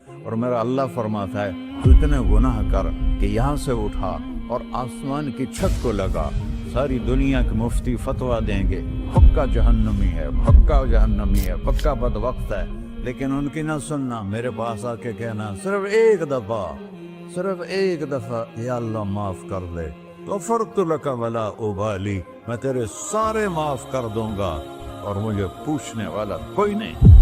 اور میرا اللہ فرماتا ہے تو اتنے گناہ کر کہ یہاں سے اٹھا اور آسمان کی چھت کو لگا، ساری دنیا کے مفتی فتویٰ دیں گے پکا جہنمی ہے، پکا جہنمی ہے، پکا بدبخت ہے، لیکن ان کی نہ سننا، میرے پاس آ کے کہنا صرف ایک دفعہ یا اللہ معاف کر دے، غفرت لک ولا ابالی، میں تیرے سارے معاف کر دوں گا اور مجھے پوچھنے والا کوئی نہیں۔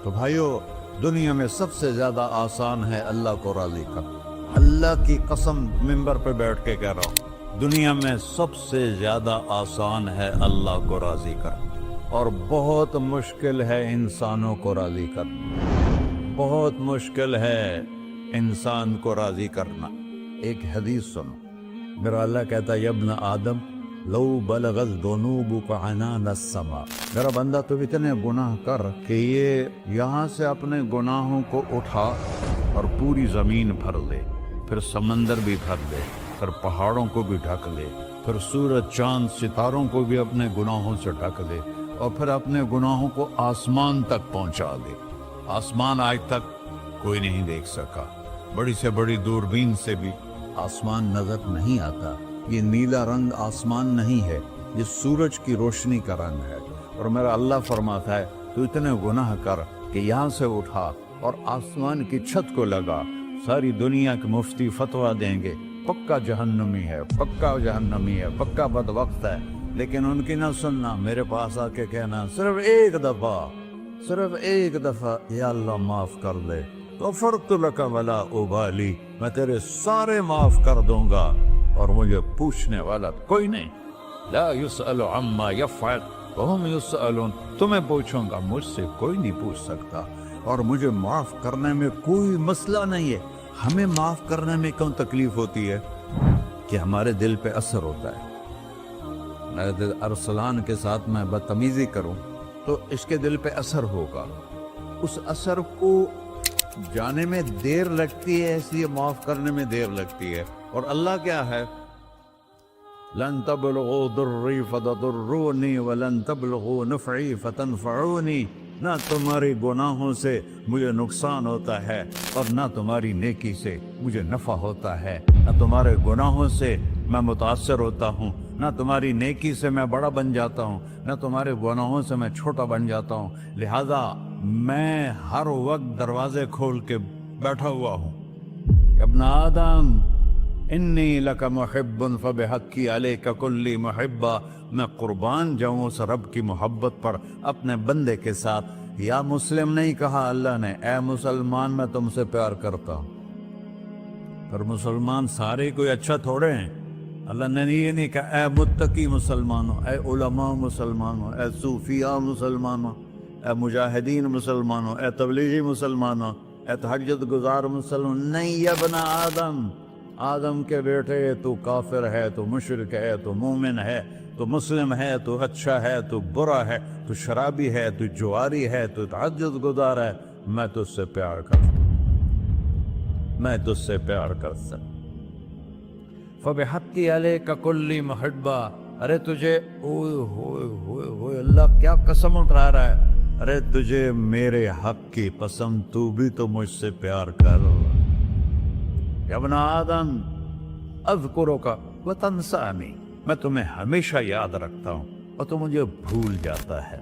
تو بھائیو، دنیا میں سب سے زیادہ آسان ہے اللہ کو راضی کرنا، اللہ کی قسم ممبر پہ بیٹھ کے کہہ رہا ہوں، دنیا میں سب سے زیادہ آسان ہے اللہ کو راضی کرنا، اور بہت مشکل ہے انسانوں کو راضی کرنا، بہت مشکل ہے انسان کو راضی کرنا۔ ایک حدیث سنو، میرا اللہ کہتا ہے یا ابن آدم لو بلغت ذنوبک عنان السماء، میرا بندہ تو اتنے گناہ کر کہ یہ یہاں سے اپنے گناہوں کو اٹھا اور پوری زمین بھر لے، پھر سمندر بھی بھر لے، پھر پہاڑوں کو بھی ڈھک لے، پھر سورج چاند ستاروں کو بھی اپنے گناہوں سے ڈھک لے، اور پھر اپنے گناہوں کو آسمان تک پہنچا دے۔ آسمان آج تک کوئی نہیں دیکھ سکا، بڑی سے بڑی دوربین سے بھی آسمان نظر نہیں آتا، یہ نیلا رنگ آسمان نہیں ہے، یہ سورج کی روشنی کا رنگ ہے۔ اور میرا اللہ فرماتا ہے تو اتنے گناہ کر کہ یہاں سے اٹھا اور آسمان کی چھت کو لگا، ساری دنیا کے مفتی فتویٰ دیں گے پکا جہنمی ہے، پکا جہنمی ہے، پکا بدبخت ہے، لیکن ان کی نہ سننا، میرے پاس آ کے کہنا صرف ایک دفعہ یا اللہ معاف کر دے، غفرت لک ولا ابالی، میں تیرے سارے معاف کر دوں گا اور مجھے پوچھنے والا کوئی نہیں۔ لا يسأل عما يفعل وهم يسألون، تمہیں پوچھوں گا، مجھ سے کوئی نہیں پوچھ سکتا، اور مجھے معاف کرنے میں کوئی مسئلہ نہیں ہے۔ ہمیں معاف کرنے میں کیوں تکلیف ہوتی ہے؟ کہ ہمارے دل پہ اثر ہوتا ہے۔ میرے ارسلان کے ساتھ میں بدتمیزی کروں تو اس کے دل پہ اثر ہوگا، اس اثر کو جانے میں دیر لگتی ہے، اس لیے معاف کرنے میں دیر لگتی ہے۔ اور اللہ کیا ہے؟ لن تبلغوا ضری فتضرونی ولن تبلغوا نفعی فتنفعونی، نہ تمہاری گناہوں سے مجھے نقصان ہوتا ہے اور نہ تمہاری نیکی سے مجھے نفع ہوتا ہے، نہ تمہارے گناہوں سے میں متاثر ہوتا ہوں، نہ تمہاری نیکی سے میں بڑا بن جاتا ہوں، نہ تمہارے گناہوں سے میں چھوٹا بن جاتا ہوں، لہذا میں ہر وقت دروازے کھول کے بیٹھا ہوا ہوں۔ ابن آدم انی لک محب فبحقی علیک کلی محبہ، میں قربان جاؤں اس رب کی محبت پر اپنے بندے کے ساتھ۔ یا مسلم نہیں کہا اللہ نے، اے مسلمان میں تم سے پیار کرتا ہوں۔ پر مسلمان سارے کوئی اچھا تھوڑے ہیں، اللہ نے یہ نہیں کہا اے متقی مسلمانوں، اے علماء مسلمانوں، اے صوفیاء مسلمانوں، اے مجاہدین مسلمانوں، اے تبلیغی مسلمانوں، اے تہجد گزار مسلمان، نہیں یا ابن آدم، آدم کے بیٹے، تو کافر ہے، تو مشرک ہے، تو مومن ہے، تو مسلم ہے، تو اچھا ہے، تو برا ہے، تو شرابی ہے، تو جواری ہے، تو تہجد گزار ہے، میں تجھ سے پیار کرتا ہوں، میں تجھ سے پیار کرتا ہوں۔ فبحقی علیک کلی محبہ، ارے تجھے اوئے ہوئے ہوئے ہوئے، اللہ کیا قسم اٹھا رہا ہے، ارے تجھے میرے حق کی قسم، تو بھی تو مجھ سے پیار کر۔ یا ابن آدم اذکرک وتنسانی، میں تمہیں ہمیشہ یاد رکھتا ہوں اور تو مجھے بھول جاتا ہے۔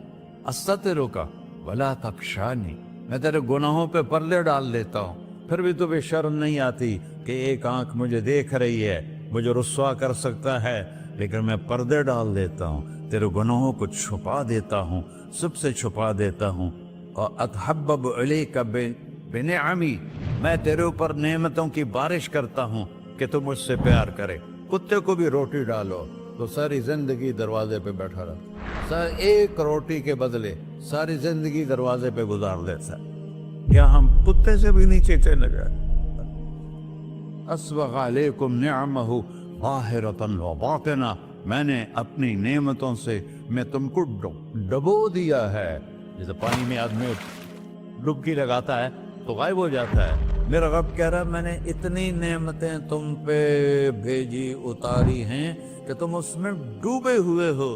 استترک ولا تخشانی، میں تیرے گناہوں پہ پردے ڈال دیتا ہوں، پھر بھی تمہیں شرم نہیں آتی کہ ایک آنکھ مجھے دیکھ رہی ہے، مجھے رسوا کر سکتا ہے، لیکن میں پردے ڈال دیتا ہوں، تیرے گناہوں کو چھپا دیتا ہوں، سب سے چھپا دیتا ہوں۔ اور اتحبب علیک بنعمی، میں تیرے اوپر نعمتوں کی بارش کرتا ہوں کہ تو مجھ سے پیار کرے۔ کتے کو بھی روٹی ڈالو تو ساری زندگی دروازے پہ بیٹھا رہتا، ایک روٹی کے بدلے ساری زندگی دروازے پہ گزار دیتا، کیا ہم کتے سے بھی نیچے چلے گئے؟ اسبغ علیکم نعمہ ظاہرۃ و باطنہ، میں نے اپنی نعمتوں سے میں تم کو ڈبو دیا ہے، جیسے پانی میں آدمی ڈبکی لگاتا ہے تو غائب ہو جاتا ہے۔ میرا رب کہہ رہا ہے میں نے اتنی نعمتیں تم پہ بھیجی، اتاری ہیں کہ تم اس میں ڈوبے ہوئے ہو،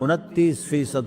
29%